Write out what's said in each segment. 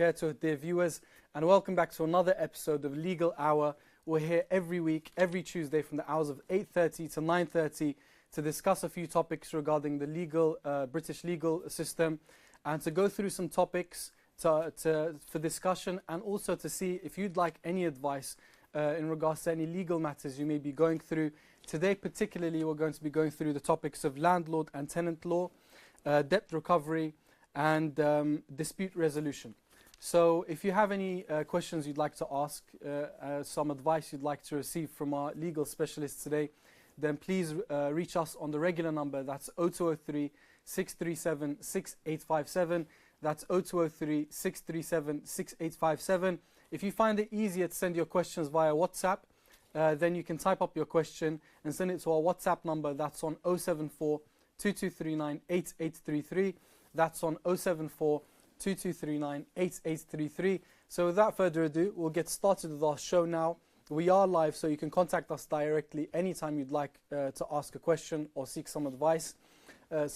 barakatuh, dear viewers, and welcome back to another episode of Legal Hour. We're here every week, every Tuesday from the hours of 8:30 to 9:30 to discuss a few topics regarding the British legal system and to go through some topics for discussion, and also to see if you'd like any advice in regards to any legal matters you may be going through. Today particularly we're going to be going through the topics of landlord and tenant law, debt recovery and dispute resolution. So if you have any questions you'd like to ask, some advice you'd like to receive from our legal specialists today, then please reach us on the regular number. That's 0203 637 6857. That's 0203 637 6857. If you find it easier to send your questions via WhatsApp, then you can type up your question and send it to our WhatsApp number. That's on 074 2239 8833. That's on 074 2239 8833. So without further ado, we'll get started with our show now. We are live, so you can contact us directly anytime you'd like to ask a question or seek some advice. I'll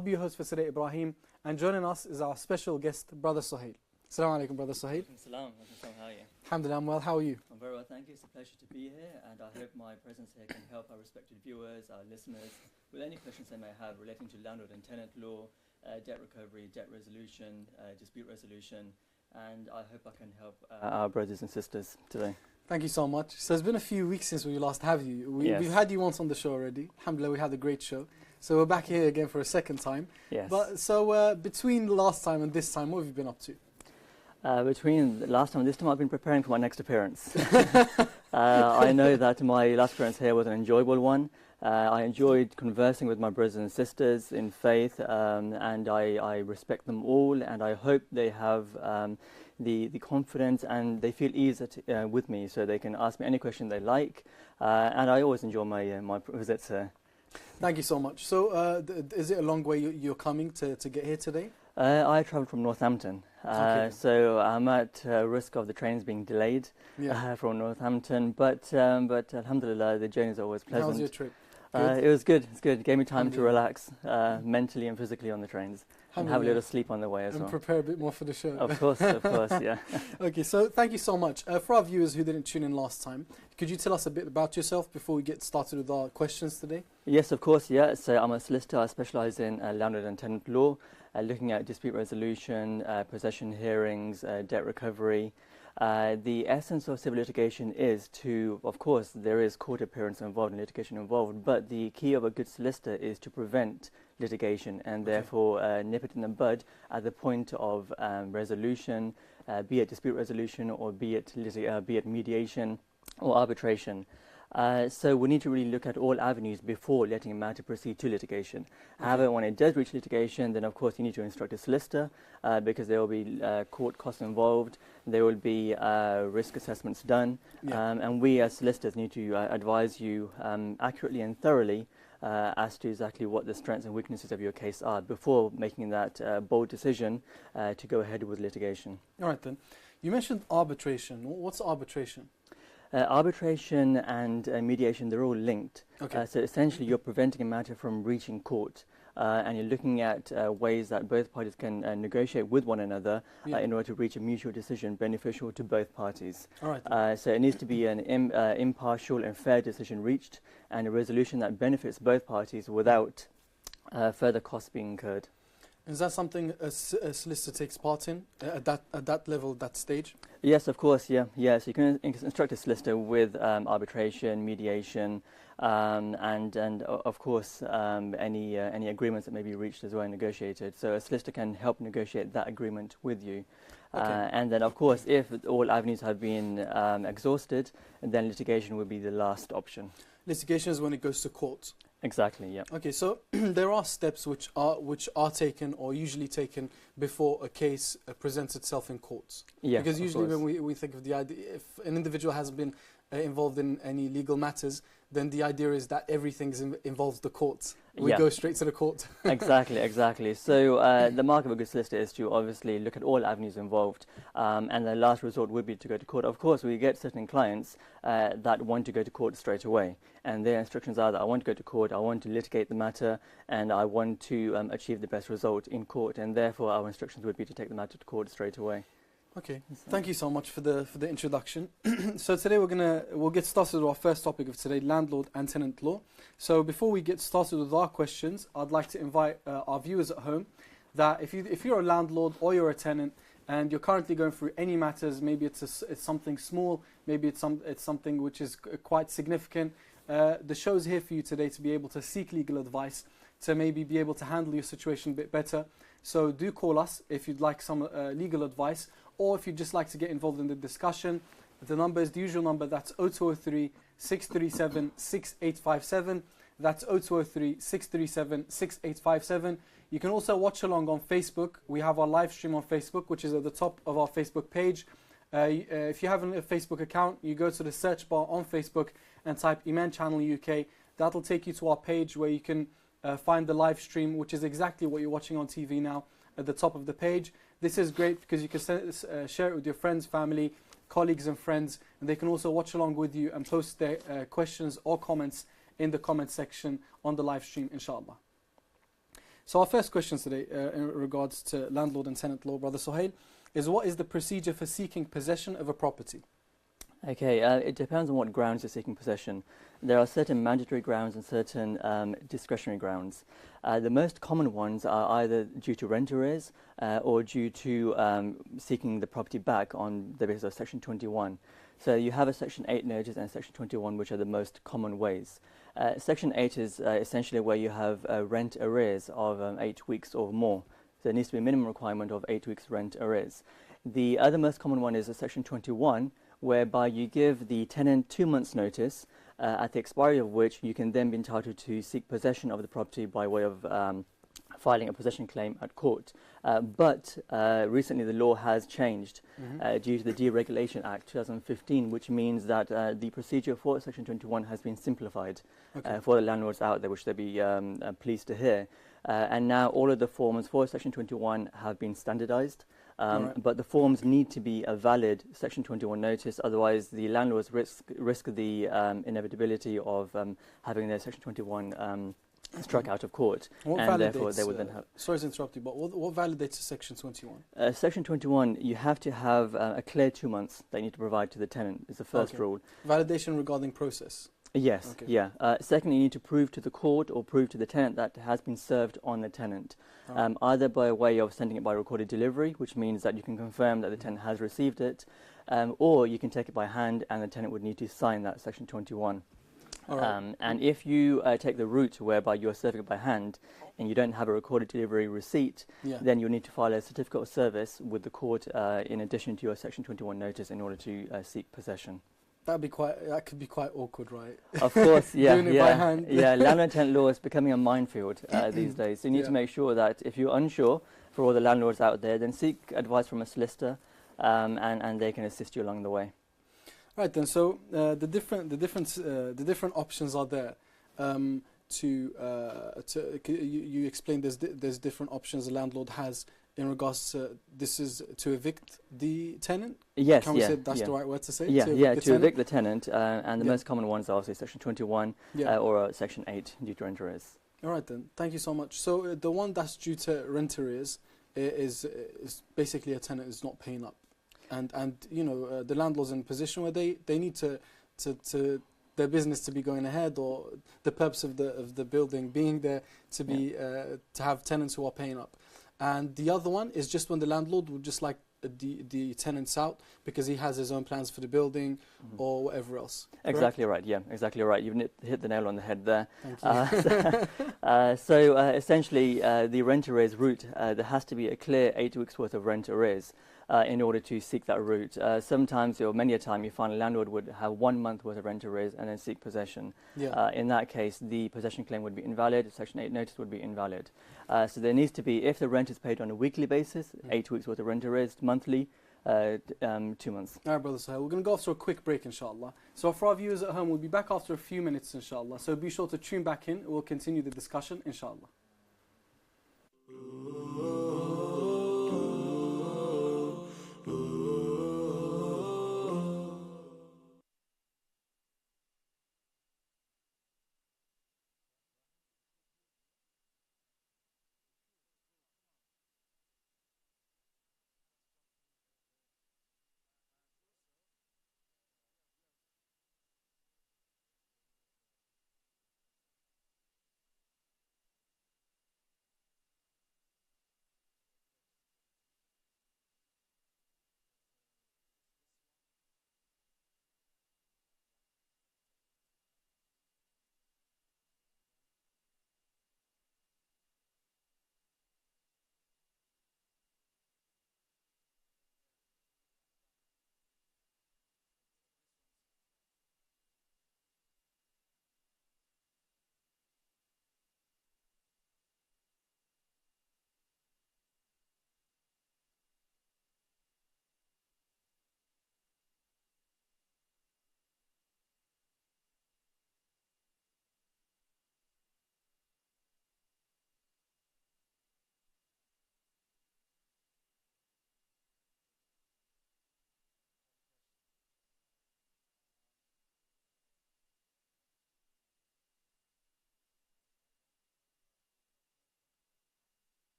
be your host for today, Ibrahim, and joining us is our special guest, Brother Suhail. Assalamu alaikum, Brother Suhail. Assalamu alaikum, how are you? Alhamdulillah, I'm well. How are you? I'm very well, thank you. It's a pleasure to be here, and I hope my presence here can help our respected viewers, our listeners, with any questions they may have relating to landlord and tenant law, debt recovery, debt resolution, dispute resolution, and I hope I can help our brothers and sisters today. Thank you so much. So it's been a few weeks since we last have you. We've had you once on the show already. Alhamdulillah, we had a great show. So we're back here again for a second time. Yes. But so between last time and this time, what have you been up to? Between last time and this time, I've been preparing for my next appearance. I know that my last appearance here was an enjoyable one. I enjoyed conversing with my brothers and sisters in faith, and I respect them all, and I hope they have the confidence and they feel easy with me, so they can ask me any question they like, and I always enjoy my visits here. Thank you so much. So is it a long way you're coming to get here today? I travelled from Northampton, so I'm at risk of the trains being delayed from Northampton, but alhamdulillah, the journey is always pleasant. How was your trip? It was good. It's good. It gave me time to relax mentally and physically on the trains, and have a little sleep on the way as well. And prepare a bit more for the show. Of course, yeah. Okay, so thank you so much. For our viewers who didn't tune in last time, could you tell us a bit about yourself before we get started with our questions today? Yes, of course, yeah. So I'm a solicitor. I specialise in landlord and tenant law, looking at dispute resolution, possession hearings, debt recovery. The essence of civil litigation is to, of course, there is court appearance involved and litigation involved, but the key of a good solicitor is to prevent litigation and therefore nip it in the bud at the point of resolution, be it dispute resolution or be it mediation or arbitration. So we need to really look at all avenues before letting a matter proceed to litigation. However, when it does reach litigation, then of course you need to instruct a solicitor because there will be court costs involved, there will be risk assessments done, and we as solicitors need to advise you accurately and thoroughly as to exactly what the strengths and weaknesses of your case are before making that bold decision to go ahead with litigation. All right then. You mentioned arbitration. What's arbitration? Arbitration and mediation, they're all linked. So essentially you're preventing a matter from reaching court, and you're looking at ways that both parties can negotiate with one another in order to reach a mutual decision beneficial to both parties. So it needs to be an impartial and fair decision reached, and a resolution that benefits both parties without further costs being incurred. Is that something a solicitor takes part in at that level, that stage? Yes, of course, yeah. So you can instruct a solicitor with arbitration, mediation, and of course any agreements that may be reached as well and negotiated. So a solicitor can help negotiate that agreement with you. And then of course, if all avenues have been exhausted, then litigation would be the last option. Litigation is when it goes to court. Exactly, yeah. Okay, so there are steps which are taken or usually taken before a case presents itself in courts. Yeah, because usually when we think of the idea, if an individual hasn't been involved in any legal matters, then the idea is that everything involves the courts. we go straight to the court. Exactly. So the mark of a good solicitor is to obviously look at all avenues involved, and the last resort would be to go to court. Of course, we get certain clients that want to go to court straight away, and their instructions are that I want to go to court, I want to litigate the matter, and I want to achieve the best result in court, and therefore our instructions would be to take the matter to court straight away. Okay, thank you so much for the introduction. So today we'll get started with our first topic of today, landlord and tenant law. So before we get started with our questions, I'd like to invite our viewers at home that if you're a landlord or you're a tenant and you're currently going through any matters, maybe it's something small, maybe it's something which is quite significant, the show's here for you today to be able to seek legal advice, to maybe be able to handle your situation a bit better. So do call us if you'd like some legal advice, or if you'd just like to get involved in the discussion. The number is the usual number, that's 0203 637 6857. That's 0203 637 6857. You can also watch along on Facebook. We have our live stream on Facebook, which is at the top of our Facebook page. If you have a Facebook account, you go to the search bar on Facebook and type Eman Channel UK. That'll take you to our page where you can find the live stream, which is exactly what you're watching on TV now at the top of the page. This is great because you can share it with your friends, family, colleagues and friends, and they can also watch along with you and post their questions or comments in the comment section on the live stream, inshallah. So our first question today in regards to landlord and tenant law, Brother Suhail, is what is the procedure for seeking possession of a property? Okay, it depends on what grounds you're seeking possession. There are certain mandatory grounds and certain discretionary grounds. The most common ones are either due to rent arrears or due to seeking the property back on the basis of Section 21. So you have a Section 8 notice and Section 21, which are the most common ways. Section 8 is essentially where you have rent arrears of 8 weeks or more. So there needs to be a minimum requirement of 8 weeks rent arrears. The other most common one is a Section 21, whereby you give the tenant 2 months' notice, at the expiry of which you can then be entitled to seek possession of the property by way of filing a possession claim at court. But recently the law has changed due to the Deregulation Act 2015, which means that the procedure for Section 21 has been simplified for the landlords out there, which they'll be pleased to hear. And now all of the forms for Section 21 have been standardized. But the forms need to be a valid Section 21 notice, otherwise the landlords risk the inevitability of having their Section 21 struck out of court, and therefore they would then have... Sorry to interrupt you, but what validates Section 21? Section 21, you have to have a clear 2 months that you need to provide to the tenant, is the first rule. Validation regarding process? Yes, secondly, you need to prove to the court or prove to the tenant that it has been served on the tenant, either by way of sending it by recorded delivery, which means that you can confirm that the tenant has received it, or you can take it by hand and the tenant would need to sign that Section 21. And if you take the route whereby you're serving it by hand and you don't have a recorded delivery receipt, then you'll need to file a certificate of service with the court in addition to your Section 21 notice in order to seek possession. That could be quite awkward, right? Of course, Doing it by hand. Landlord tenant law is becoming a minefield these days. So you need to make sure that if you're unsure, for all the landlords out there, then seek advice from a solicitor, and they can assist you along the way. Right then. So the different options are there. You explained there's different options the landlord has in regards to this is to evict the tenant. Yes, Can we say that's the right word to say? To evict the tenant, and the most common ones are obviously Section 21 or Section 8 due to rent arrears. All right then, thank you so much. So the one that's due to rent arrears is basically a tenant is not paying up, and you know the landlord's in a position where they need to their business to be going ahead, or the purpose of the building being there to be to have tenants who are paying up. And the other one is just when the landlord would just like the tenants out because he has his own plans for the building or whatever else. Exactly right, exactly right. You've hit the nail on the head there. Thank you. So essentially, the rent arrears route, there has to be a clear 8 weeks worth of rent arrears in order to seek that route. Sometimes, or many a time, you find a landlord would have 1 month worth of rent arrears and then seek possession. In that case, the possession claim would be invalid, Section 8 notice would be invalid. So there needs to be, if the rent is paid on a weekly basis, 8 weeks worth of rent arrears monthly, 2 months. All right, Brother Suhail, we're going to go after a quick break, inshallah. So for our viewers at home, we'll be back after a few minutes, inshallah. So be sure to tune back in. We'll continue the discussion, inshallah.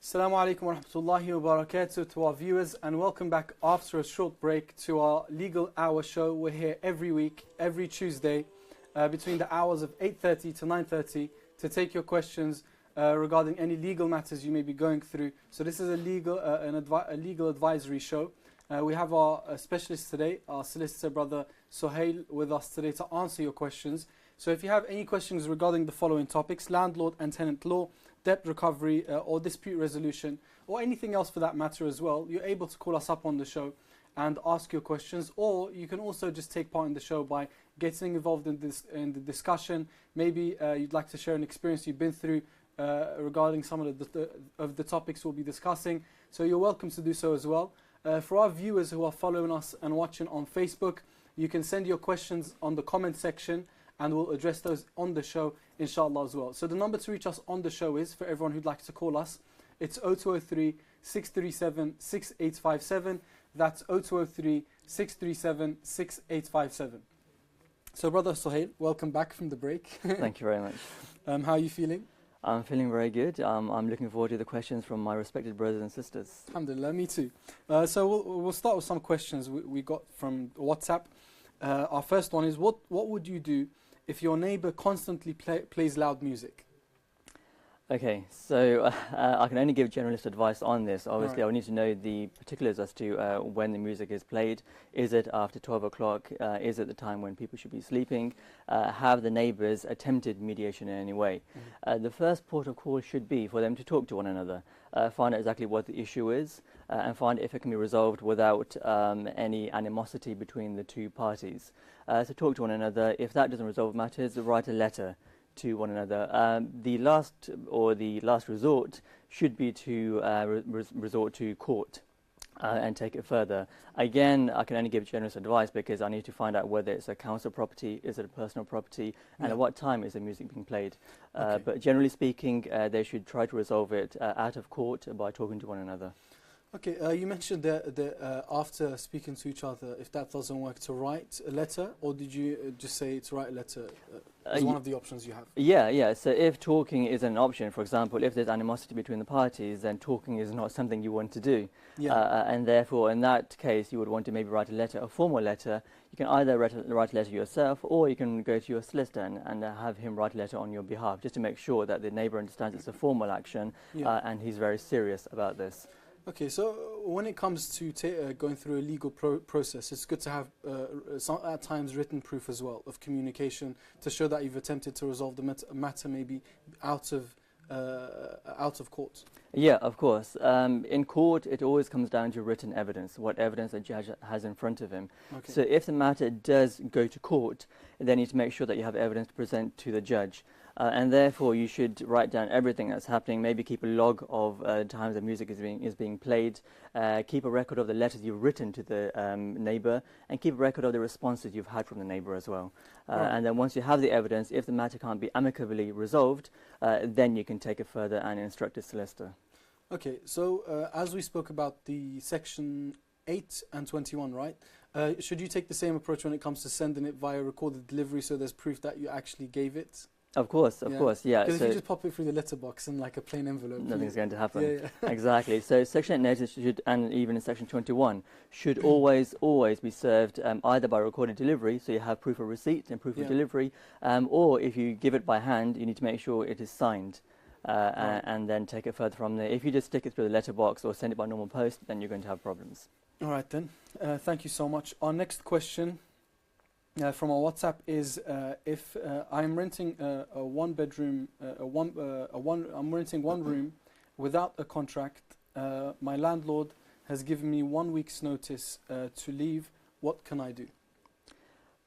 Assalamu alaikum wa rahmatullahi wa barakatuh to our viewers, and welcome back after a short break to our Legal Hour show. We're here every week, every Tuesday, between the hours of 8:30 to 9:30 to take your questions regarding any legal matters you may be going through. So this is a legal advisory show. We have our specialist today, our solicitor brother Suhail, with us today to answer your questions. So if you have any questions regarding the following topics: landlord and tenant law, debt recovery or dispute resolution, or anything else for that matter as well, you're able to call us up on the show and ask your questions, or you can also just take part in the show by getting involved in the discussion. Maybe you'd like to share an experience you've been through regarding some of the topics we'll be discussing. So you're welcome to do so as well. For our viewers who are following us and watching on Facebook, you can send your questions on the comment section and we'll address those on the show, inshallah, as well. So the number to reach us on the show is, for everyone who'd like to call us, it's 0203 637 6857. That's 0203 637 6857. So, Brother Suhail, welcome back from the break. Thank you very much. How are you feeling? I'm feeling very good. I'm looking forward to the questions from my respected brothers and sisters. Alhamdulillah, me too. So we'll start with some questions we got from WhatsApp. Our first one is, what would you do if your neighbor constantly plays loud music? Okay, so I can only give generalist advice on this. Obviously, Right. I would need to know the particulars as to when the music is played. Is it after 12 o'clock? Is it the time when people should be sleeping? Have the neighbours attempted mediation in any way? The first port of call should be for them to talk to one another, find out exactly what the issue is, and find if it can be resolved without any animosity between the two parties. So talk to one another. If that doesn't resolve matters, write a letter to one another. The last resort should be to resort to court and take it further. Again, I can only give generous advice because I need to find out whether it's a council property, is it a personal property, and at what time is the music being played. Okay. But generally speaking, they should try to resolve it out of court by talking to one another. Okay, you mentioned that after speaking to each other, if that doesn't work, to write a letter, or did you just say to write a letter as one of the options you have? Yeah. So if talking is an option, for example, if there's animosity between the parties, then talking is not something you want to do. Yeah. And therefore, in that case, you would want to maybe write a letter, a formal letter. You can either write a letter yourself, or you can go to your solicitor and have him write a letter on your behalf, just to make sure that the neighbour understands it's a formal action and he's very serious about this. Okay, so when it comes to going through a legal process, it's good to have at times written proof as well of communication to show that you've attempted to resolve the matter maybe out of court. Yeah, of course. In court, it always comes down to written evidence, what evidence the judge has in front of him. Okay. So if the matter does go to court, then you need to make sure that you have evidence to present to the judge. And therefore, you should write down everything that's happening. Maybe keep a log of times the music is being played. Keep a record of the letters you've written to the neighbour, and keep a record of the responses you've had from the neighbour as well. And then once you have the evidence, if the matter can't be amicably resolved, then you can take it further and instruct a solicitor. Okay, so as we spoke about the section 8 and 21, right? Should you take the same approach when it comes to sending it via recorded delivery, so there's proof that you actually gave it? Of course, yeah. Because if you just pop it through the letterbox in like a plain envelope, nothing's going to happen. Yeah. Exactly. So Section 8 notice should, and even in Section 21, should always be served either by recorded delivery, so you have proof of receipt and proof of delivery, or if you give it by hand, you need to make sure it is signed. And then take it further from there. If you just stick it through the letterbox or send it by normal post, then you're going to have problems. All right then. Thank you so much. Our next question from our WhatsApp is if I'm renting a one-bedroom, I'm renting one room without a contract. My landlord has given me 1 week's notice to leave. What can I do?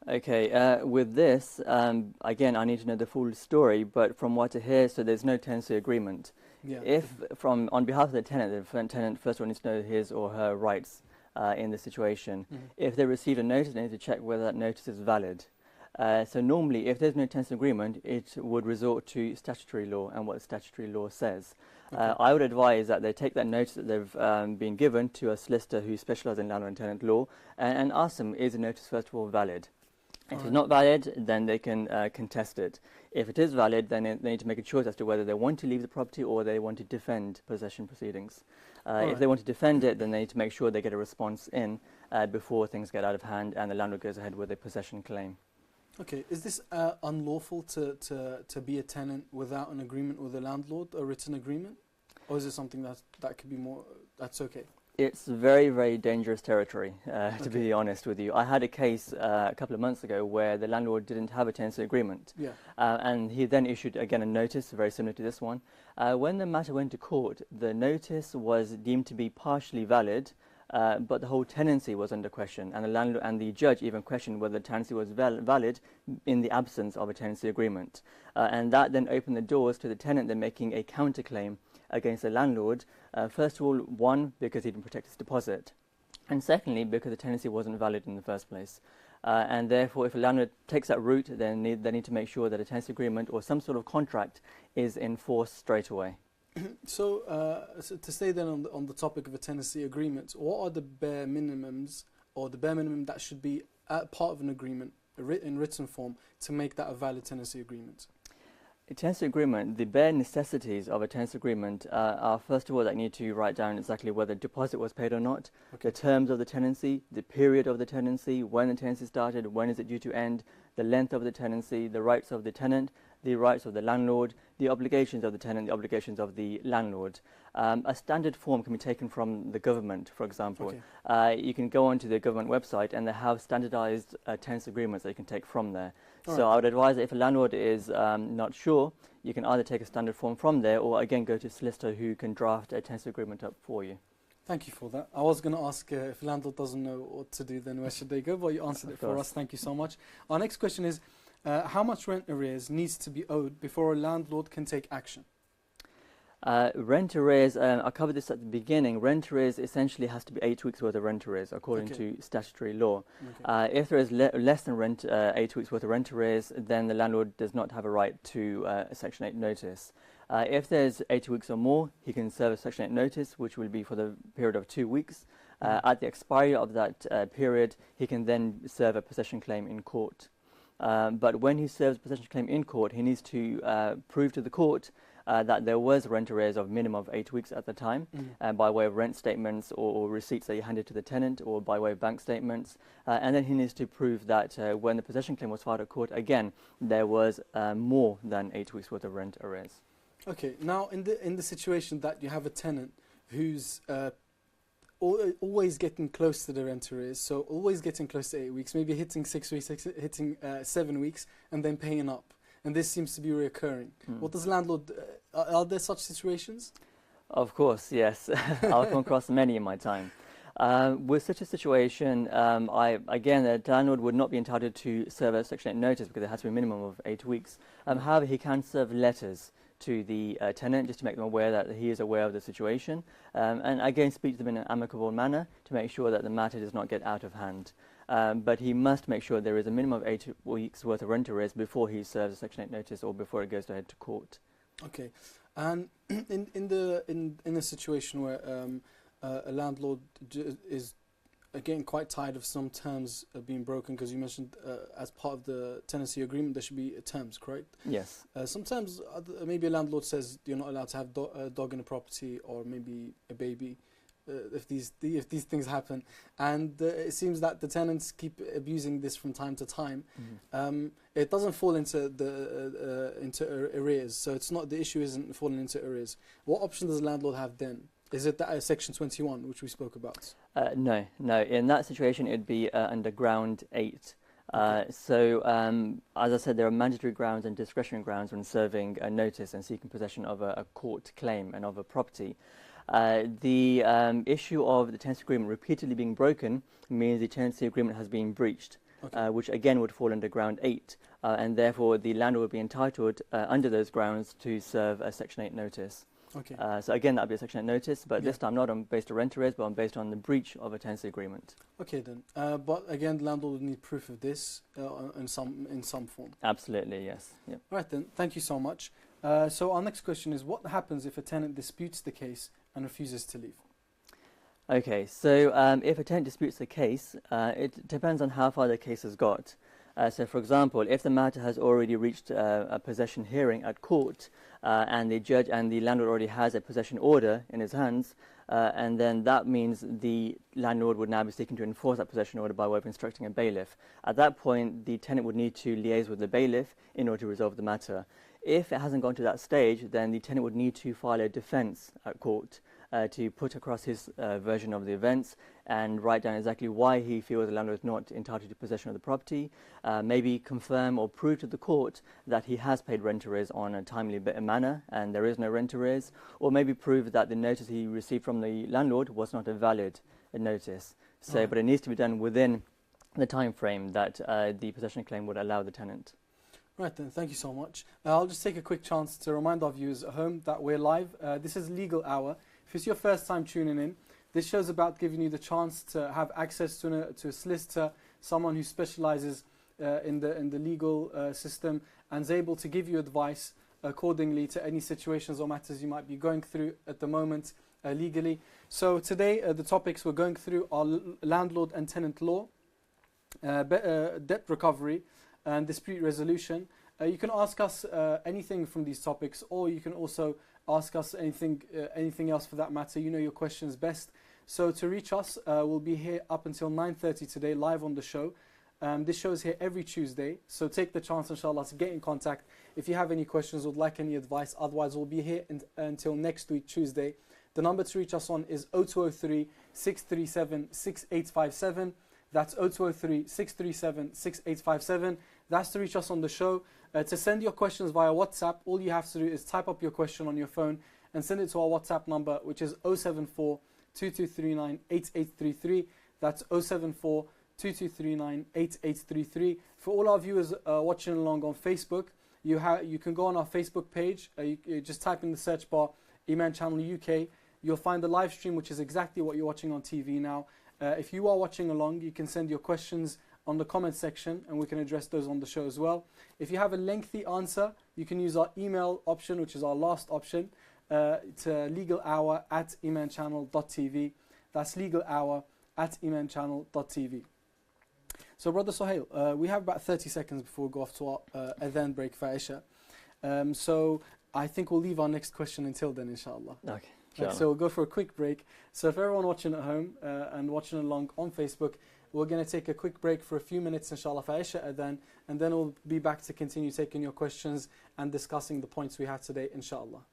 Okay, with this, again, I need to know the full story, but from what I hear, so there's no tenancy agreement. Yeah. If, on behalf of the tenant first of all needs to know his or her rights in the situation. If they receive a notice, they need to check whether that notice is valid. So normally, if there's no tenancy agreement, it would resort to statutory law and what the statutory law says. Okay. I would advise that they take that notice that they've been given to a solicitor who specialises in landlord and tenant law and ask them, is the notice first of all valid? If it's not valid, then they can contest it. If it is valid, then they need to make a choice as to whether they want to leave the property or they want to defend possession proceedings. If they want to defend it, then they need to make sure they get a response in before things get out of hand and the landlord goes ahead with a possession claim. Okay, is this unlawful to be a tenant without an agreement with the landlord, a written agreement? Or is it something that could be more, that's okay? It's very, very dangerous territory, to Okay. be honest with you. I had a case a couple of months ago where the landlord didn't have a tenancy agreement. Yeah. And he then issued, again, a notice, very similar to this one. When the matter went to court, the notice was deemed to be partially valid, but the whole tenancy was under question. And the landlord and the judge even questioned whether the tenancy was valid in the absence of a tenancy agreement. And that then opened the doors to the tenant then making a counterclaim against the landlord. First of all, one, because he didn't protect his deposit, and secondly, because the tenancy wasn't valid in the first place. And therefore, if a landlord takes that route, then they need to make sure that a tenancy agreement or some sort of contract is enforced straight away. So to stay then on the topic of a tenancy agreement, what are the bare minimums, or the bare minimum that should be part of an agreement in written form to make that a valid tenancy agreement? A tenancy agreement, the bare necessities of a tenancy agreement are, first of all, that you need to write down exactly whether deposit was paid or not, Okay. the terms of the tenancy, the period of the tenancy, when the tenancy started, when is it due to end, the length of the tenancy, the rights of the tenant, the rights of the landlord, the obligations of the tenant, the obligations of the landlord. A standard form can be taken from the government, for example. Okay. You can go onto the government website and they have standardized tenancy agreements that you can take from there. All So right. I would advise that if a landlord is not sure, you can either take a standard form from there or again go to a solicitor who can draft a tenancy agreement up for you. Thank you for that. I was going to ask if landlord doesn't know what to do, then where should they go? But you answered it for us. Thank you so much. Our next question is, how much rent arrears needs to be owed before a landlord can take action? Rent arrears, I covered this at the beginning. Rent arrears essentially has to be 8 weeks worth of rent arrears according to statutory law. Okay. If there is less than 8 weeks worth of rent arrears, then the landlord does not have a right to a Section 8 notice. If there's 8 weeks or more, he can serve a Section 8 notice, which will be for the period of 2 weeks. At the expiry of that period, he can then serve a possession claim in court. But when he serves a possession claim in court, he needs to prove to the court that there was rent arrears of minimum of 8 weeks at the time, by way of rent statements or receipts that you handed to the tenant, or by way of bank statements. And then he needs to prove that when the possession claim was filed at court, again, there was more than 8 weeks worth of rent arrears. Okay. Now, in the situation that you have a tenant who's always getting close to the rent arrears, so always getting close to 8 weeks, maybe hitting 6 weeks, hitting 7 weeks, and then paying up. And this seems to be reoccurring. What does landlord, are there such situations? Of course, yes. I've come across many in my time. With such a situation, again, the landlord would not be entitled to serve a Section 8 notice because it has to be a minimum of 8 weeks. However, he can serve letters to the tenant just to make them aware that he is aware of the situation, and again speak to them in an amicable manner to make sure that the matter does not get out of hand. But he must make sure there is a minimum of 8 weeks worth of rent arrears before he serves a Section 8 notice or before it goes ahead to court. Okay. And in a situation where a landlord is again quite tired of some terms being broken, because you mentioned as part of the tenancy agreement there should be terms, correct? Yes. Sometimes maybe a landlord says you're not allowed to have a dog in a property, or maybe a baby, if these things happen, and it seems that the tenants keep abusing this from time to time. It doesn't fall into arrears, so it's not, the issue isn't falling into arrears. What option does the landlord have then? Is it that Section 21, which we spoke about? No. In that situation, it would be under Ground 8. So, as I said, there are mandatory grounds and discretionary grounds when serving a notice and seeking possession of a court claim and of a property. The issue of the tenancy agreement repeatedly being broken means the tenancy agreement has been breached, which again would fall under Ground 8, and therefore the landlord would be entitled under those grounds to serve a Section 8 notice. Okay. So again, that would be a Section 8 notice, but this time not based on rent arrears, but based on the breach of a tenancy agreement. Okay then. But again, the landlord would need proof of this in some form. Absolutely, yes. Yep. Right then. Thank you so much. So our next question is, what happens if a tenant disputes the case and refuses to leave? Okay, so if a tenant disputes the case, it depends on how far the case has got. So, for example, if the matter has already reached a possession hearing at court, and the judge and the landlord already has a possession order in his hands, and then that means the landlord would now be seeking to enforce that possession order by way of instructing a bailiff. At that point, the tenant would need to liaise with the bailiff in order to resolve the matter. If it hasn't gone to that stage, then the tenant would need to file a defence at court to put across his version of the events and write down exactly why he feels the landlord is not entitled to possession of the property, maybe confirm or prove to the court that he has paid rent arrears on a timely manner and there is no rent arrears, or maybe prove that the notice he received from the landlord was not a valid notice. So, but it needs to be done within the time frame that the possession claim would allow the tenant. Right then, thank you so much. I'll just take a quick chance to remind our viewers at home that we're live. This is Legal Hour. If it's your first time tuning in, this show's about giving you the chance to have access to a solicitor, someone who specialises in the legal system and is able to give you advice accordingly to any situations or matters you might be going through at the moment legally. So today the topics we're going through are landlord and tenant law, debt recovery and dispute resolution. You can ask us anything from these topics, or you can also ask us anything else for that matter. You know your questions best. So to reach us, we'll be here up until 9:30 today, live on the show. This show is here every Tuesday, so take the chance, inshallah, to get in contact if you have any questions or would like any advice. Otherwise, we'll be here until next week, Tuesday. The number to reach us on is 0203 637 6857. That's 0203 637 6857. That's to reach us on the show. To send your questions via WhatsApp, all you have to do is type up your question on your phone and send it to our WhatsApp number, which is 074 2239 8833. That's 074 2239 8833. For all our viewers watching along on Facebook, you can go on our Facebook page. You just type in the search bar Eman Channel UK. You'll find the live stream, which is exactly what you're watching on TV now. If you are watching along, you can send your questions on the comment section and we can address those on the show as well. If you have a lengthy answer, you can use our email option, which is our last option, to legalhour@emanchannel.tv. That's legalhour@emanchannel.tv. So Brother Suhail, we have about 30 seconds before we go off to our adhan break for Isha. So I think we'll leave our next question until then, inshallah. Okay. Right, so we'll go for a quick break. So if everyone watching at home and watching along on Facebook, we're going to take a quick break for a few minutes, inshallah, for Isha adhan, and then we'll be back to continue taking your questions and discussing the points we had today, inshallah.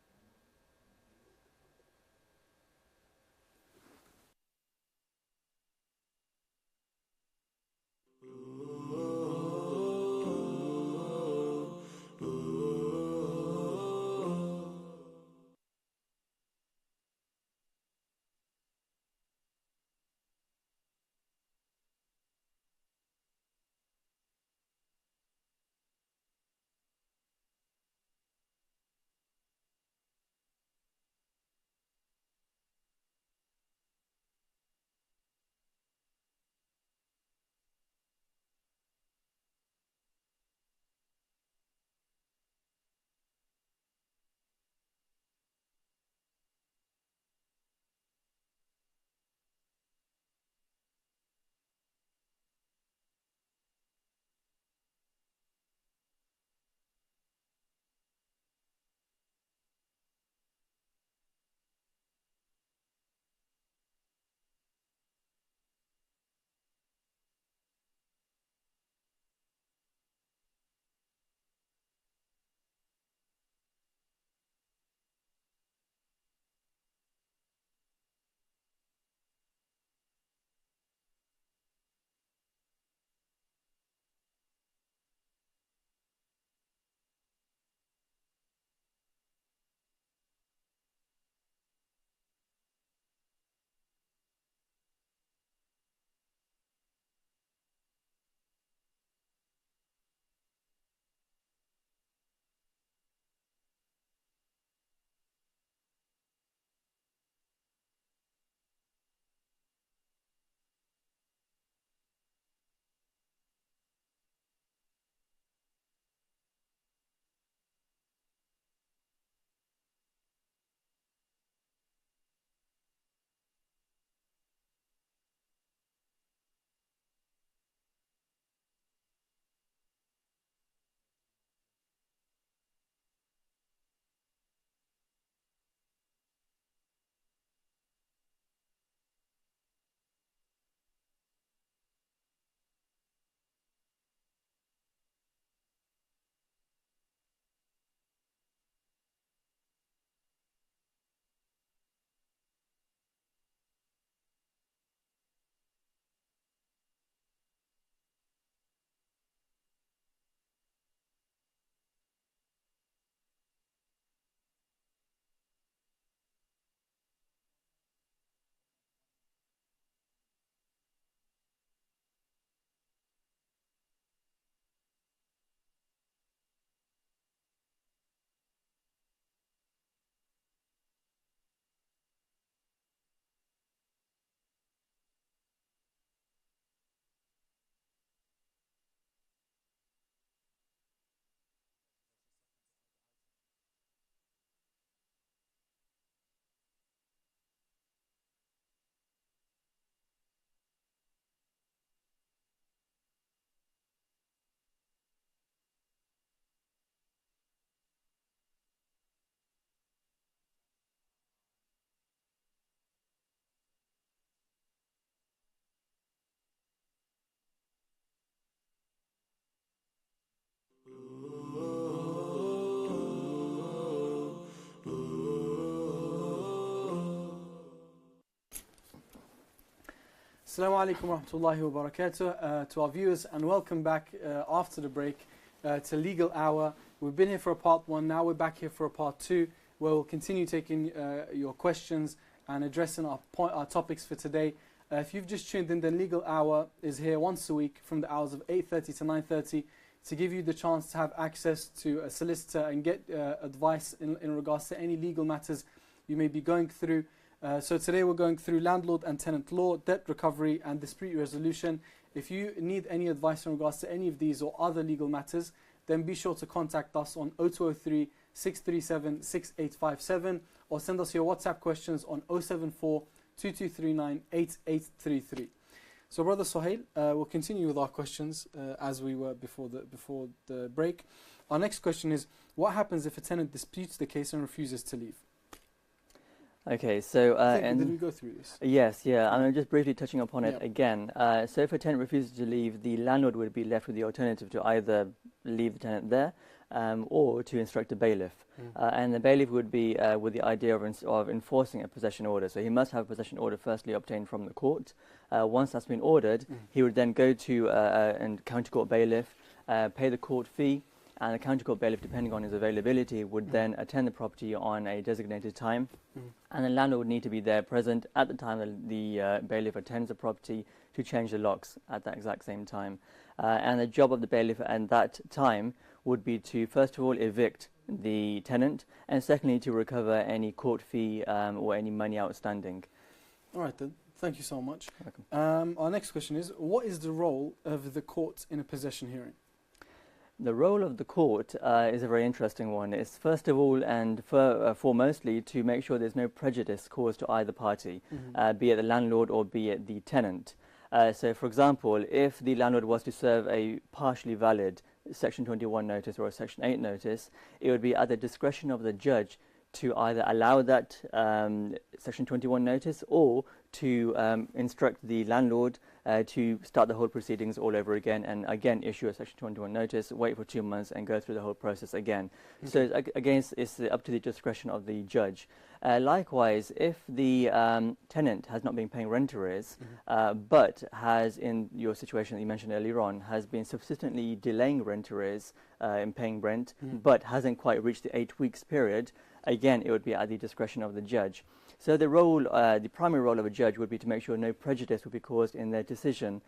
Assalamu alaikum wa rahmatullahi wa barakatuh to our viewers, and welcome back after the break to Legal Hour. We've been here for a part 1, now we're back here for a part 2, where we'll continue taking your questions and addressing our topics for today. If you've just tuned in, then Legal Hour is here once a week from the hours of 8:30 to 9:30 to give you the chance to have access to a solicitor and get advice in regards to any legal matters you may be going through. So today we're going through landlord and tenant law, debt recovery and dispute resolution. If you need any advice in regards to any of these or other legal matters, then be sure to contact us on 0203 637 6857 or send us your WhatsApp questions on 074 2239 8833. So Brother Suhail, we'll continue with our questions as we were before the break. Our next question is, what happens if a tenant disputes the case and refuses to leave? Okay, so did we go through this? Yes, yeah. I'm just briefly touching upon it Yeah. again. So if a tenant refuses to leave, the landlord would be left with the alternative to either leave the tenant there or to instruct a bailiff. And the bailiff would be with the idea of enforcing a possession order. So he must have a possession order firstly obtained from the court. Once that's been ordered, he would then go to a county court bailiff, pay the court fee, and the county court bailiff, depending on his availability, would then attend the property on a designated time. And the landlord would need to be there present at the time that the bailiff attends the property to change the locks at that exact same time. And the job of the bailiff at that time would be to, first of all, evict the tenant, and secondly, to recover any court fee or any money outstanding. All right then, thank you so much. Welcome. Our next question is, what is the role of the court in a possession hearing? The role of the court is a very interesting one. It's first of all and foremostly to make sure there's no prejudice caused to either party, be it the landlord or be it the tenant. So for example, if the landlord was to serve a partially valid Section 21 notice or a Section 8 notice, it would be at the discretion of the judge to either allow that Section 21 notice or to instruct the landlord to start the whole proceedings all over again and again issue a Section 21 notice, wait for 2 months and go through the whole process again. So again, it's up to the discretion of the judge. Likewise, if the tenant has not been paying rent arrears, but has, in your situation that you mentioned earlier on, has been subsistently delaying rent arrears in paying rent, but hasn't quite reached the 8 weeks period, again, it would be at the discretion of the judge. So the primary role of a judge would be to make sure no prejudice would be caused in their decision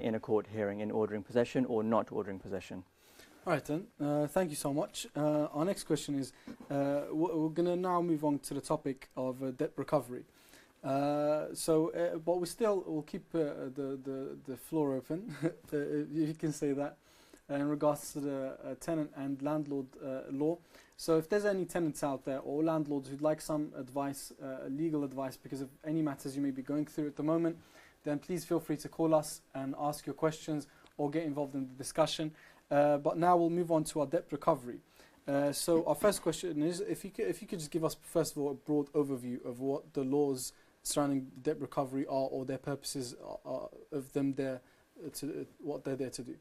in a court hearing in ordering possession or not ordering possession. All right then, thank you so much. Our next question is, we're going to now move on to the topic of debt recovery. But we'll keep the floor open, if you can say that, in regards to the tenant and landlord law. So if there's any tenants out there or landlords who'd like some advice, legal advice, because of any matters you may be going through at the moment, then please feel free to call us and ask your questions or get involved in the discussion. But now we'll move on to our debt recovery. So our first question is, if you could just give us, first of all, a broad overview of what the laws surrounding debt recovery are, or their purposes of them what they're there to do.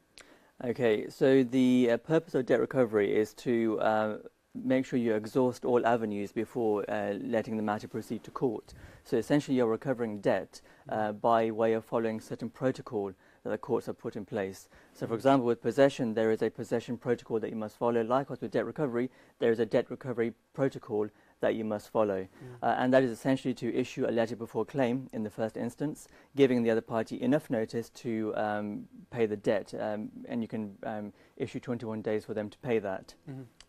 Okay, so the purpose of debt recovery is to make sure you exhaust all avenues before letting the matter proceed to court. So essentially you're recovering debt by way of following certain protocol that the courts have put in place. So for example, with possession, there is a possession protocol that you must follow. Likewise with debt recovery, there is a debt recovery protocol that you must follow. And that is essentially to issue a letter before claim in the first instance, giving the other party enough notice to pay the debt, and you can issue 21 days for them to pay that.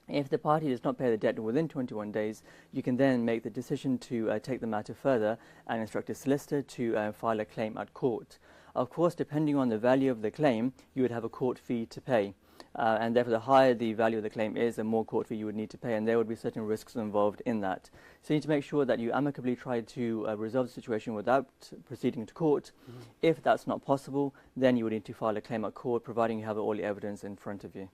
If the party does not pay the debt within 21 days, you can then make the decision to take the matter further and instruct a solicitor to file a claim at court. Of course, depending on the value of the claim, you would have a court fee to pay. And therefore, the higher the value of the claim is, the more court fee you would need to pay, and there would be certain risks involved in that. So you need to make sure that you amicably try to resolve the situation without proceeding to court. If that's not possible, then you would need to file a claim at court, providing you have all the evidence in front of you.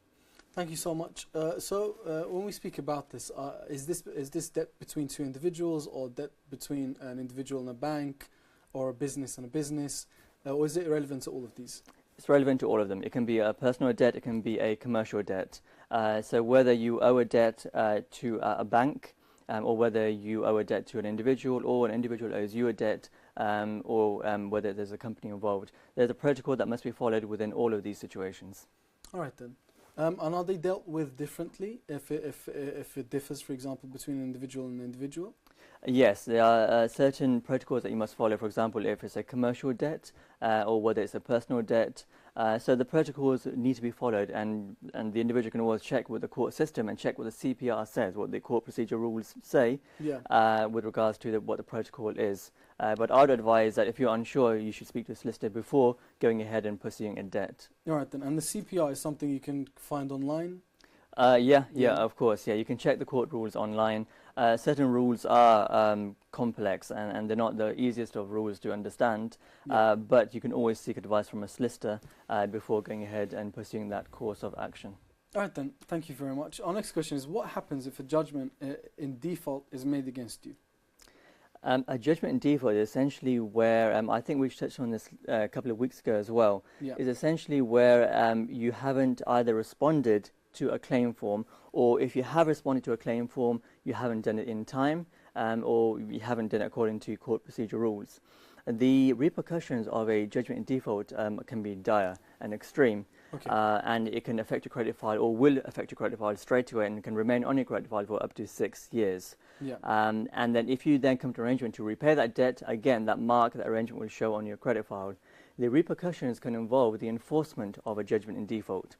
Thank you so much. When we speak about this, is this debt between two individuals, or debt between an individual and a bank, or a business and a business, or is it relevant to all of these? It's relevant to all of them. It can be a personal debt, it can be a commercial debt. So whether you owe a debt to a bank, or whether you owe a debt to an individual or an individual owes you a debt, or whether there's a company involved. There's a protocol that must be followed within all of these situations. All right then. And are they dealt with differently if it differs, for example, between an individual and an individual? Yes, there are certain protocols that you must follow. For example, if it's a commercial debt or whether it's a personal debt. So the protocols need to be followed, and the individual can always check with the court system and check what the CPR says, what the court procedure rules say, with regards to what the protocol is. But I would advise that if you're unsure, you should speak to a solicitor before going ahead and pursuing a debt. All right then. And the CPR is something you can find online? Yeah, of course. Yeah, you can check the court rules online. Certain rules are complex and they're not the easiest of rules to understand, but you can always seek advice from a solicitor before going ahead and pursuing that course of action. All right then, thank you very much. Our next question is, what happens if a judgment in default is made against you? A judgment in default is essentially where, I think we touched on this a couple of weeks ago as well, is essentially where you haven't either responded to a claim form, or if you have responded to a claim form, you haven't done it in time, or you haven't done it according to court procedure rules. The repercussions of a judgment in default can be dire and extreme, and it can affect your credit file, or will affect your credit file straight away, and can remain on your credit file for up to 6 years. And then if you then come to arrangement to repay that debt, again, that arrangement will show on your credit file. The repercussions can involve the enforcement of a judgment in default.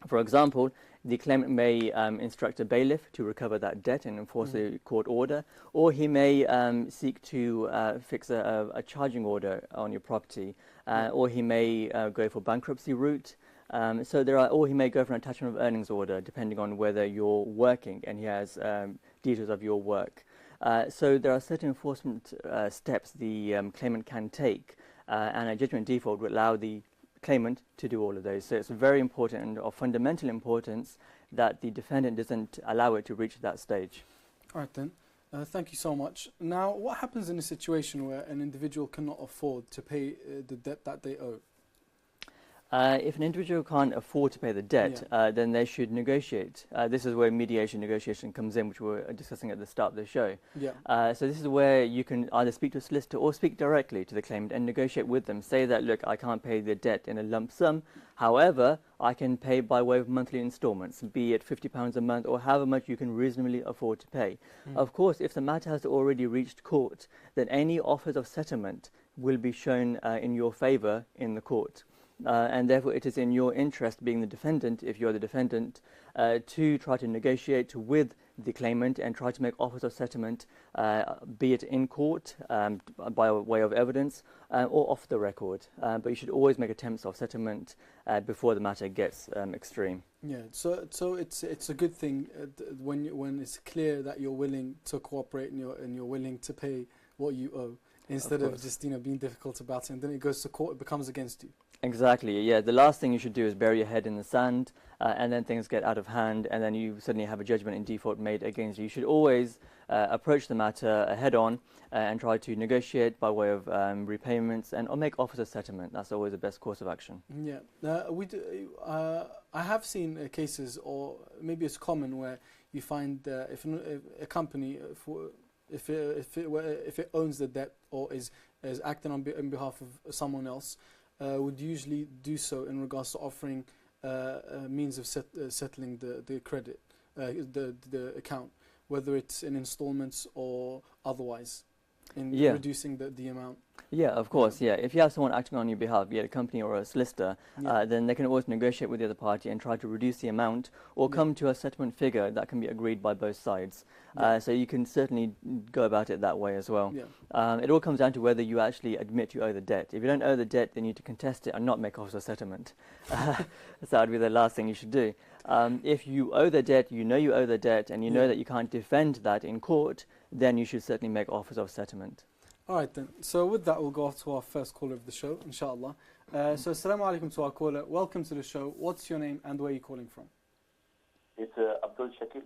For example, the claimant may instruct a bailiff to recover that debt and enforce a court order, or he may seek to fix a charging order on your property, or he may go for bankruptcy route. Or he may go for an attachment of earnings order, depending on whether you're working and he has details of your work. So there are certain enforcement steps the claimant can take, and a judgment in default would allow the claimant to do all of those. So it's very important and of fundamental importance that the defendant doesn't allow it to reach that stage. All right then. Thank you so much. Now, what happens in a situation where an individual cannot afford to pay the debt that they owe? If an individual can't afford to pay the debt, then they should negotiate. This is where mediation negotiation comes in, which we were discussing at the start of the show. So this is where you can either speak to a solicitor or speak directly to the claimant and negotiate with them. Say that, look, I can't pay the debt in a lump sum. However, I can pay by way of monthly installments, be it £50 a month or however much you can reasonably afford to pay. Of course, if the matter has already reached court, then any offers of settlement will be shown in your favour in the court. And therefore it is in your interest, being the defendant, if you're the defendant, to try to negotiate with the claimant and try to make offers of settlement, be it in court by way of evidence or off the record. But you should always make attempts of settlement before the matter gets extreme. So it's a good thing when it's clear that you're willing to cooperate and you're willing to pay what you owe, instead of just being difficult about it, and then it goes to court, it becomes against you. Exactly, yeah. The last thing you should do is bury your head in the sand, and then things get out of hand, and then you suddenly have a judgment in default made against you. You should always approach the matter head on and try to negotiate by way of repayments or make offers of settlement. That's always the best course of action. I have seen cases, or maybe it's common, where you find if a company, if it owns the debt or is acting on behalf of someone else, would usually do so in regards to offering means of settling the credit, the account, whether it's in installments or otherwise, in reducing the amount. Yeah, of course, If you have someone acting on your behalf, be it a company or a solicitor, then they can always negotiate with the other party and try to reduce the amount or come to a settlement figure that can be agreed by both sides. So you can certainly go about it that way as well. It all comes down to whether you actually admit you owe the debt. If you don't owe the debt, then you need to contest it and not make offers of settlement. So that would be the last thing you should do. If you owe the debt, you know you owe the debt, and you know that you can't defend that in court, then you should certainly make offers of settlement. All right then. So with that, we'll go off to our first caller of the show, inshallah. So assalamu alaikum to our caller. Welcome to the show. What's your name and where are you calling from? It's Abdul Shakil.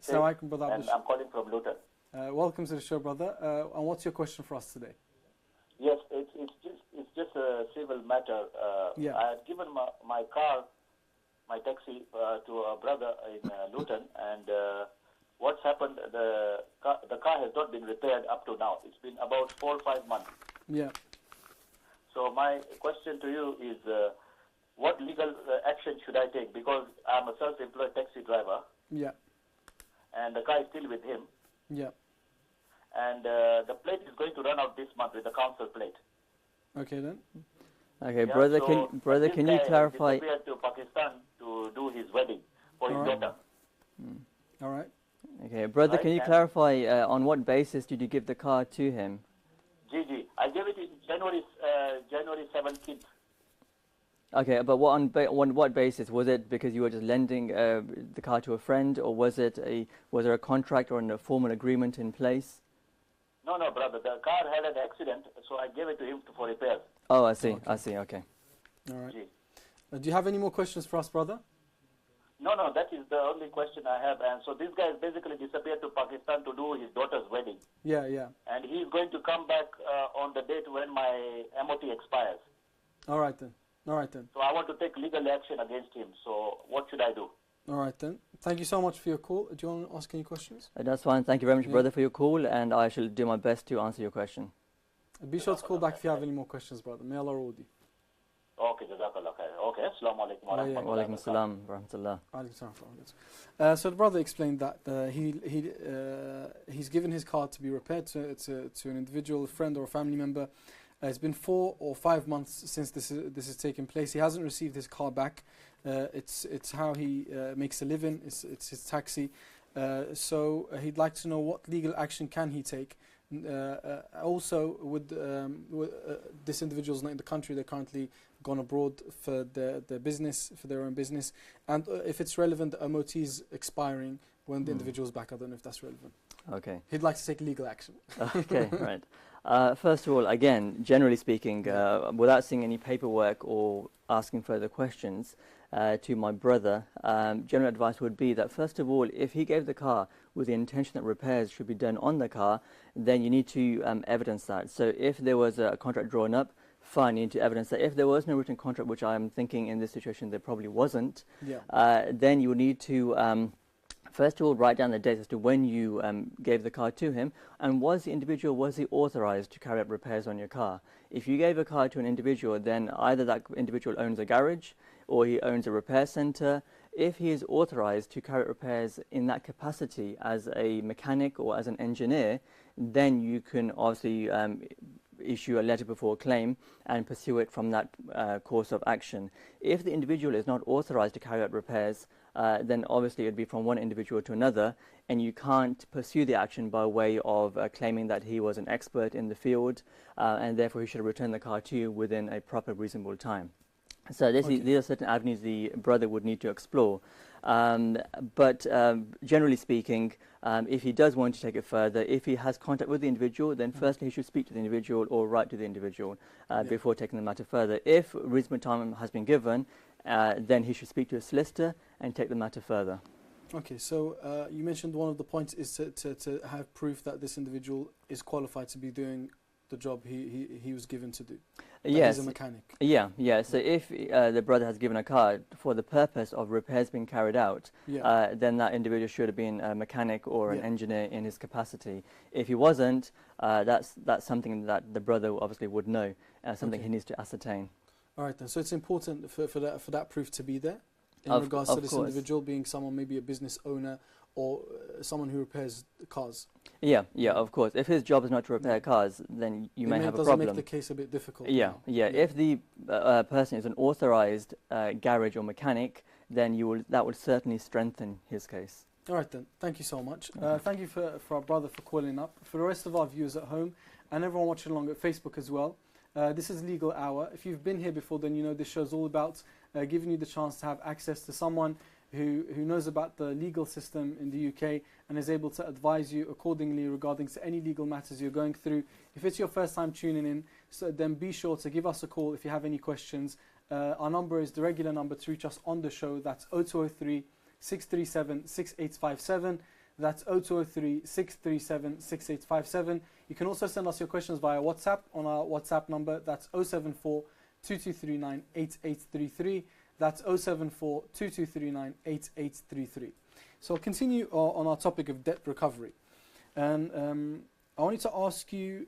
Assalamu alaikum, brother Abdul. And I'm calling from Luton. Welcome to the show, brother. And what's your question for us today? Yes, it's just a civil matter. I had given my car, my taxi, to a brother in Luton, and what's happened, the car has not been repaired up to now. It's been about 4 or 5 months. Yeah. So my question to you is, what legal action should I take? Because I'm a self-employed taxi driver. Yeah. And the car is still with him. Yeah. And the plate is going to run out this month with the council plate. Okay then. Okay, Yeah, brother, so can you clarify? He disappeared to Pakistan to do his wedding for his daughter. All right. Okay, brother, Right, can you and- clarify on what basis did you give the car to him? Gigi, I gave it in January 17th. Okay, but on what basis? Was it because you were just lending the car to a friend, or was there a contract or a formal agreement in place? No, brother. The car had an accident, so I gave it to him for repairs. Oh, I see. Okay. I see. Okay. All right. Gee. Do you have any more questions for us, brother? No, that is the only question I have. And so this guy basically disappeared to Pakistan to do his daughter's wedding. Yeah, yeah. And he's going to come back on the date when my MOT expires. All right then. All right then. So I want to take legal action against him. So what should I do? All right then. Thank you so much for your call. Do you want to ask any questions? That's fine. Thank you very much, Yeah. brother, for your call, and I shall do my best to answer your question. Be sure to call back if you have any more questions, brother. May Allah reward you. Okay, Jazakallah khair. Okay, Assalamu alaikum wa Oh, yeah. rahmatullahi Wa alaikum wa barakatuh. salam wa rahmatullah. So the brother explained that he's given his car to be repaired to an individual, a friend or a family member. It's been 4 or 5 months since this has taken place. He hasn't received his car back. It's how he makes a living. It's his taxi. So he'd like to know what legal action can he take. Also, with this individual's not in the country, they're currently gone abroad for their business, for their own business, and if it's relevant, the MOT is expiring when the individual's back. I don't know if that's relevant. Okay. He'd like to take legal action. Okay, right. First of all, again, generally speaking, without seeing any paperwork or asking further questions to my brother, general advice would be that, first of all, if he gave the car with the intention that repairs should be done on the car, then you need to evidence that. So if there was a contract drawn up, fine, you need to evidence that. If there was no written contract, which I'm thinking in this situation there probably wasn't, then you would need to first of all write down the dates as to when you gave the car to him, and was he authorized to carry out repairs on your car? If you gave a car to an individual, then either that individual owns a garage or he owns a repair center. If he is authorized to carry out repairs in that capacity as a mechanic or as an engineer, then you can obviously issue a letter before claim and pursue it from that course of action. If the individual is not authorized to carry out repairs, then obviously it would be from one individual to another, and you can't pursue the action by way of claiming that he was an expert in the field, and therefore he should return the car to you within a proper, reasonable time. So these are certain avenues the brother would need to explore. But generally speaking, if he does want to take it further, if he has contact with the individual, then firstly he should speak to the individual or write to the individual before taking the matter further. If reasonable time has been given, then he should speak to a solicitor and take the matter further. Okay, so you mentioned one of the points is to have proof that this individual is qualified to be doing the job he was given to do. Yes. He's a mechanic. Yeah. So if the brother has given a car for the purpose of repairs being carried out, then that individual should have been a mechanic or an engineer in his capacity. If he wasn't, that's something that the brother obviously would know, something he needs to ascertain. All right then. So it's important for that proof to be there in Of regards to this course. individual being someone, maybe a business owner or someone who repairs cars. Yeah, of course. If his job is not to repair cars, then you may have a problem. Does make the case a bit difficult. Yeah. If the person is an authorized garage or mechanic, then that would certainly strengthen his case. All right then. Thank you so much. Thank you for our brother for calling up. For the rest of our viewers at home and everyone watching along at Facebook as well, this is Legal Hour. If you've been here before, then you know this show's all about giving you the chance to have access to someone who knows about the legal system in the UK and is able to advise you accordingly regarding to any legal matters you're going through. If it's your first time tuning in, then be sure to give us a call if you have any questions. Our number is the regular number to reach us on the show. That's 0203 637 6857. That's 0203 637 6857. You can also send us your questions via WhatsApp on our WhatsApp number. That's 074 2239 8833. That's 074 2239 8833. So I'll continue on our topic of debt recovery. And I wanted to ask you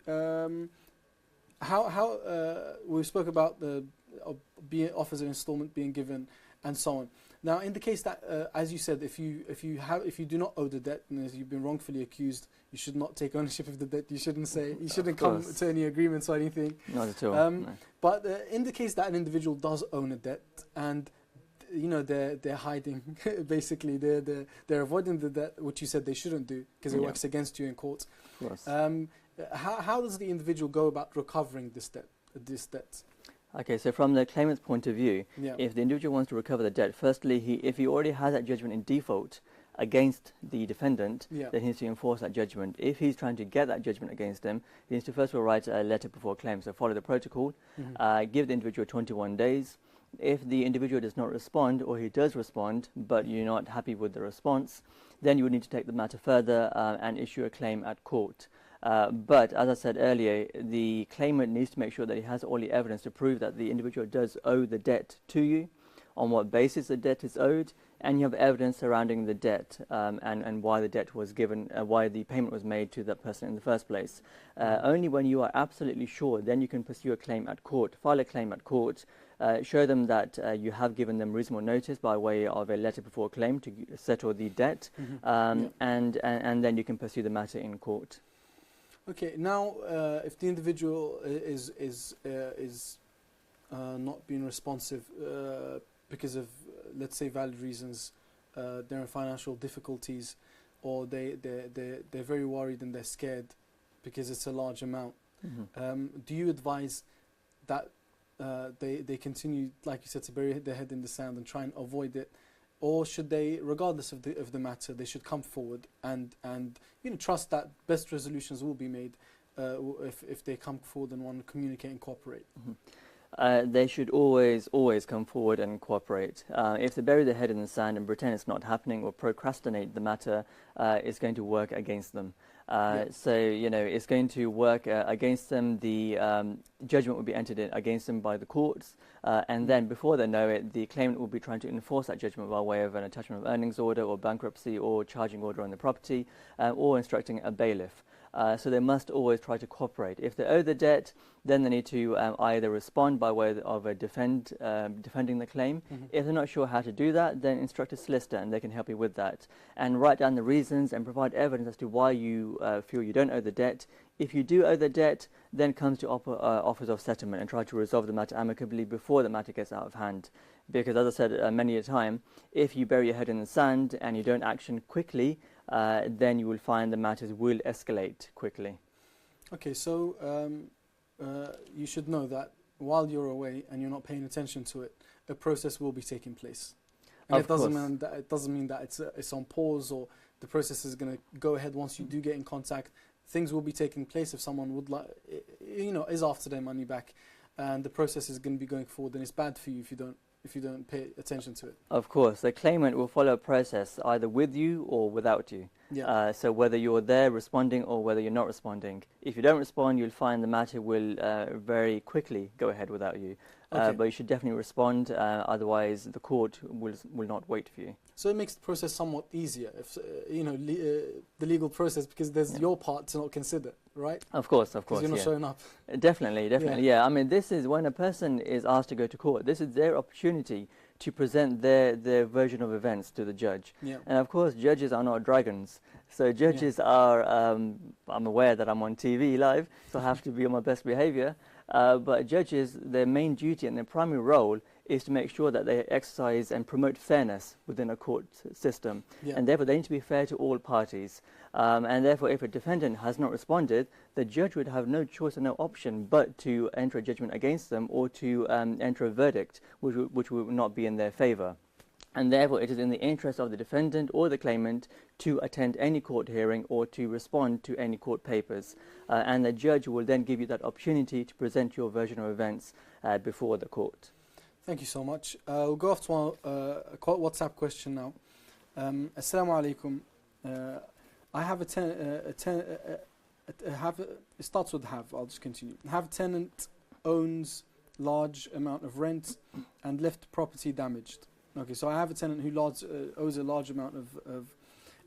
how we spoke about the offers of installment being given and so on. Now, in the case that, as you said, if you do not owe the debt and as you've been wrongfully accused, you should not take ownership of the debt. You shouldn't come to any agreements or anything. Not at all. No. But in the case that an individual does own a debt and they're hiding, basically they're avoiding the debt, which you said they shouldn't do because it works against you in court. Of course. How does the individual go about recovering this debt? Okay, so from the claimant's point of view, if the individual wants to recover the debt, firstly, if he already has that judgment in default against the defendant, then he needs to enforce that judgment. If he's trying to get that judgment against him, he needs to first of all write a letter before claim. So follow the protocol, give the individual 21 days. If the individual does not respond, or he does respond, but you're not happy with the response, then you would need to take the matter further and issue a claim at court. But as I said earlier, the claimant needs to make sure that he has all the evidence to prove that the individual does owe the debt to you, on what basis the debt is owed, and you have evidence surrounding the debt and why the debt was given, why the payment was made to that person in the first place. Only when you are absolutely sure, then you can pursue a claim at court, file a claim at court, show them that you have given them reasonable notice by way of a letter before claim to settle the debt, and then you can pursue the matter in court. Okay. Now, if the individual is not being responsive because of, let's say, valid reasons, they're in financial difficulties, or they're very worried and they're scared because it's a large amount. Do you advise that they continue, like you said, to bury their head in the sand and try and avoid it? Or should they, regardless of the matter, they should come forward and trust that best resolutions will be made if they come forward and want to communicate and cooperate? They should always come forward and cooperate. If they bury their head in the sand and pretend it's not happening or procrastinate the matter, it's going to work against them. So, it's going to work against them. The judgment will be entered in against them by the courts. And then before they know it, the claimant will be trying to enforce that judgment by way of an attachment of earnings order or bankruptcy or charging order on the property or instructing a bailiff. So they must always try to cooperate. If they owe the debt, then they need to either respond by way of defending the claim. If they're not sure how to do that, then instruct a solicitor and they can help you with that. And write down the reasons and provide evidence as to why you feel you don't owe the debt. If you do owe the debt, then comes to offers of settlement and try to resolve the matter amicably before the matter gets out of hand. Because as I said many a time, if you bury your head in the sand and you don't action quickly, then you will find the matters will escalate quickly. Okay, so you should know that while you're away and you're not paying attention to it, a process will be taking place. And it doesn't mean that it's on pause or the process is going to go ahead once you do get in contact. Things will be taking place if someone would is after their money back, and the process is going to be going forward. And it's bad for you if you don't pay attention to it. Of course, the claimant will follow a process either with you or without you. So whether you're there responding or whether you're not responding. If you don't respond, you'll find the matter will very quickly go ahead without you. But you should definitely respond, otherwise the court will not wait for you. So it makes the process somewhat easier, if the legal process, because there's your part to not consider, right? Of course. Because you're not showing up. Definitely. Yeah. I mean, this is when a person is asked to go to court. This is their opportunity to present their version of events to the judge. And of course, judges are not dragons. So judges are, I'm aware that I'm on TV live, so I have to be on my best behavior. But judges, their main duty and their primary role is to make sure that they exercise and promote fairness within a court system. And therefore, they need to be fair to all parties. And therefore, if a defendant has not responded, the judge would have no choice and no option but to enter a judgment against them or to enter a verdict which would not be in their favour. And therefore, it is in the interest of the defendant or the claimant to attend any court hearing or to respond to any court papers. And the judge will then give you that opportunity to present your version of events before the court. Thank you so much. We'll go off to our WhatsApp question now. Assalamu alaikum. I have it starts with have. I'll just continue. Have a tenant owns large amount of rent and left property damaged. Okay, so I have a tenant who owes a large amount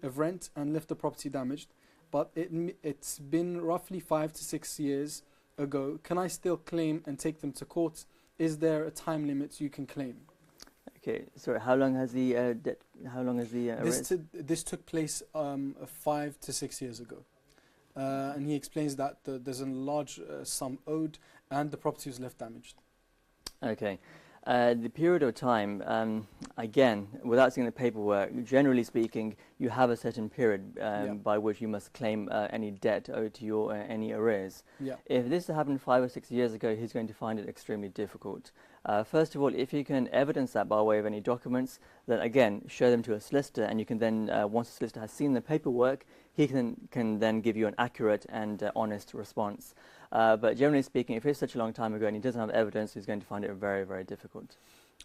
of rent and left the property damaged, but it's been roughly 5 to 6 years ago. Can I still claim and take them to court? Is there a time limit you can claim? Okay, sorry. How long has the arrears? This took place 5 to 6 years ago, and he explains that there's a large sum owed, and the property was left damaged. Okay. The period of time, again, without seeing the paperwork, generally speaking, you have a certain period by which you must claim any debt owed to you or any arrears. Yeah. If this happened 5 or 6 years ago, he's going to find it extremely difficult. First of all, if you can evidence that by way of any documents, then again, show them to a solicitor, and you can then, once the solicitor has seen the paperwork, he can then give you an accurate and honest response. But generally speaking, if it's such a long time ago and he doesn't have evidence, he's going to find it very, very difficult.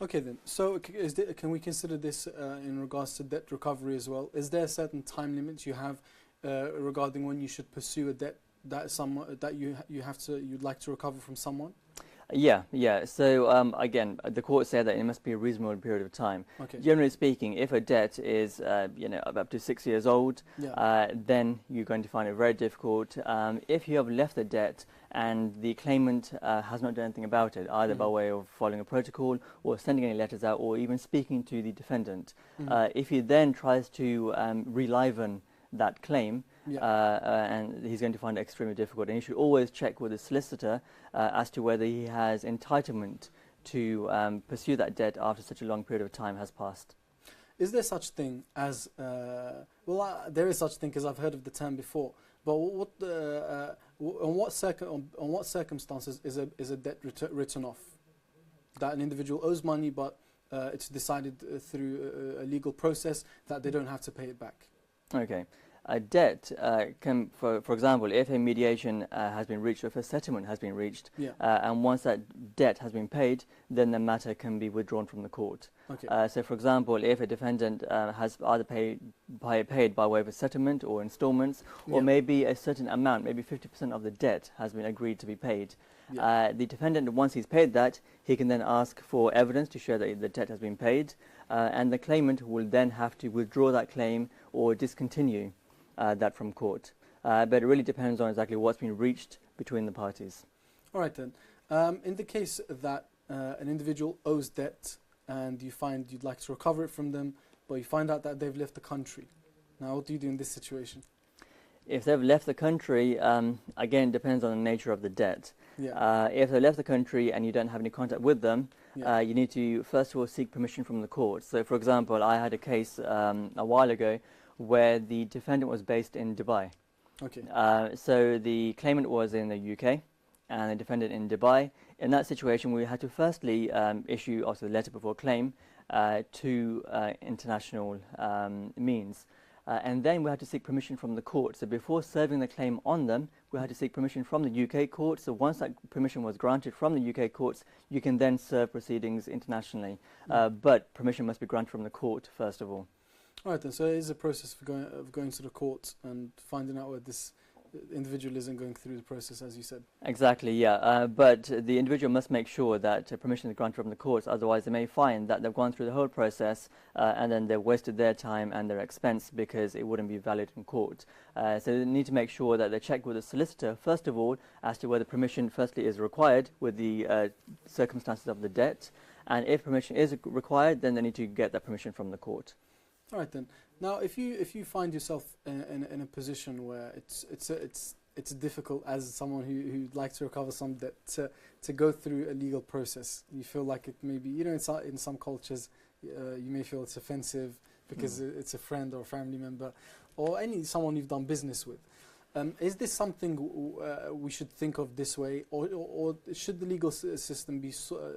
Okay then, so can we consider this in regards to debt recovery as well? Is there certain time limits you have regarding when you should pursue a debt that you'd like to recover from someone? Yeah. So again, the court said that it must be a reasonable period of time. Okay. Generally speaking, if a debt is up to 6 years old, then you're going to find it very difficult. If you have left the debt and the claimant has not done anything about it, either by way of following a protocol or sending any letters out or even speaking to the defendant, if he then tries to reliven that claim, and he's going to find it extremely difficult. And you should always check with the solicitor as to whether he has entitlement to pursue that debt after such a long period of time has passed. Is there such thing as there is such thing, because I've heard of the term before, but on what circumstances is a debt written off? That an individual owes money, but it's decided through a legal process that they don't have to pay it back. Okay. A debt can, for example, if a mediation has been reached, or if a settlement has been reached, and once that debt has been paid, then the matter can be withdrawn from the court. Okay. So, for example, if a defendant has either paid by way of a settlement or installments, or maybe a certain amount, maybe 50% of the debt has been agreed to be paid, the defendant, once he's paid that, he can then ask for evidence to show that the debt has been paid, and the claimant will then have to withdraw that claim or discontinue that from court. But it really depends on exactly what's been reached between the parties. All right then. In the case that an individual owes debt and you find you'd like to recover it from them, but you find out that they've left the country. Now, what do you do in this situation? If they've left the country, again, depends on the nature of the debt. If they've left the country and you don't have any contact with them, you need to first of all seek permission from the court. So, for example, I had a case a while ago where the defendant was based in Dubai. Okay. So the claimant was in the UK and the defendant in Dubai. In that situation, we had to firstly issue also the letter before claim to international means. And then we had to seek permission from the court. So before serving the claim on them, we had to seek permission from the UK court. So once that permission was granted from the UK courts, you can then serve proceedings internationally. But permission must be granted from the court first of all. All right then, so it is a process of going to the court and finding out where this individual isn't going through the process, as you said. Exactly, yeah. But the individual must make sure that permission is granted from the courts, otherwise they may find that they've gone through the whole process and then they've wasted their time and their expense because it wouldn't be valid in court. So they need to make sure that they check with the solicitor, first of all, as to whether permission firstly is required with the circumstances of the debt. And if permission is required, then they need to get that permission from the court. All right then. Now, if you find yourself in a position where it's difficult as someone who'd like to recover some debt to go through a legal process, you feel like it may be, in some cultures, you may feel it's offensive because it's a friend or a family member or someone you've done business with. Is this something we should think of this way, or should the legal system be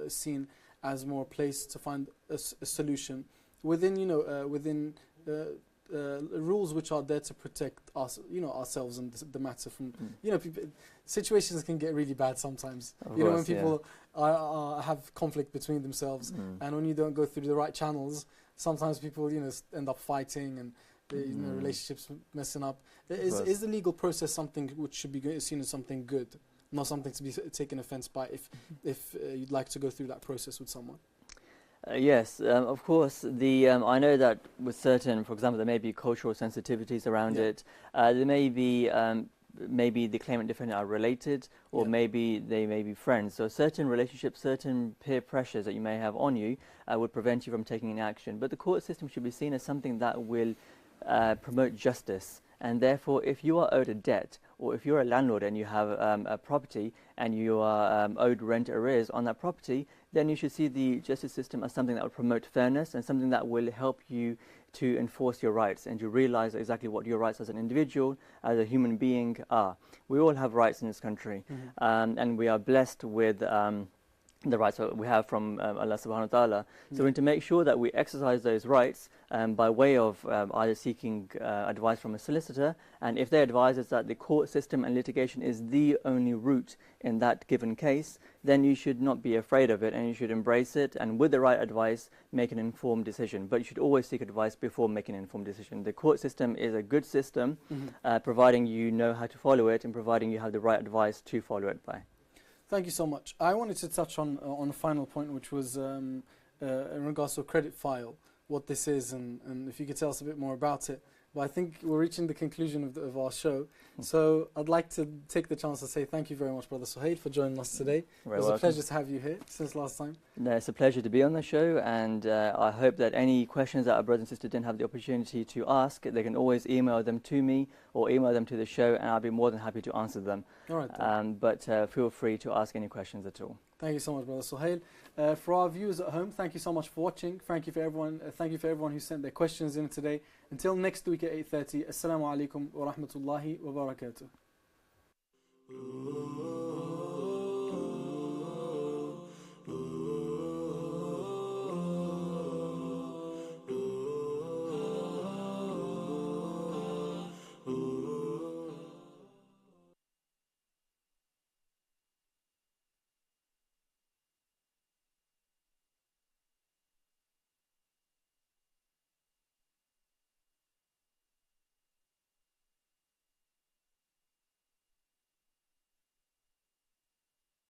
seen as more a place to find a solution within rules which are there to protect us, ourselves and the matter from, people, situations can get really bad sometimes. When people have conflict between themselves, and when you don't go through the right channels, sometimes people, end up fighting and relationships messing up. Is the legal process something which should be seen as something good, not something to be taken offense by if you'd like to go through that process with someone? Yes, of course. I know that with certain, for example, there may be cultural sensitivities around it. There may be maybe the claimant and defendant are related, or maybe they may be friends. So certain relationships, certain peer pressures that you may have on you would prevent you from taking an action. But the court system should be seen as something that will promote justice. And therefore, if you are owed a debt, or if you're a landlord and you have a property and you are owed rent arrears on that property, then you should see the justice system as something that will promote fairness and something that will help you to enforce your rights and to realize exactly what your rights as an individual, as a human being are. We all have rights in this country, and we are blessed with the rights that we have from Allah subhanahu wa ta'ala. So we need to make sure that we exercise those rights by way of either seeking advice from a solicitor, and if they advise us that the court system and litigation is the only route in that given case, then you should not be afraid of it and you should embrace it, and with the right advice make an informed decision. But you should always seek advice before making an informed decision. The court system is a good system, providing you know how to follow it and providing you have the right advice to follow it by. Thank you so much. I wanted to touch on a final point, which was in regards to a credit file, what this is, and if you could tell us a bit more about it. But I think we're reaching the conclusion of our show. So I'd like to take the chance to say thank you very much, Brother Suhail, for joining us today. It was a pleasure to have you here since last time. No, it's a pleasure to be on the show, and I hope that any questions that our brothers and sisters didn't have the opportunity to ask, they can always email them to me or email them to the show, and I'll be more than happy to answer them. All right. But feel free to ask any questions at all. Thank you so much, Brother Suhail. For our viewers at home, thank you so much for watching. Thank you for everyone who sent their questions in today. Until next week at 8:30. Assalamu alaikum wa rahmatullahi wa barakatuh.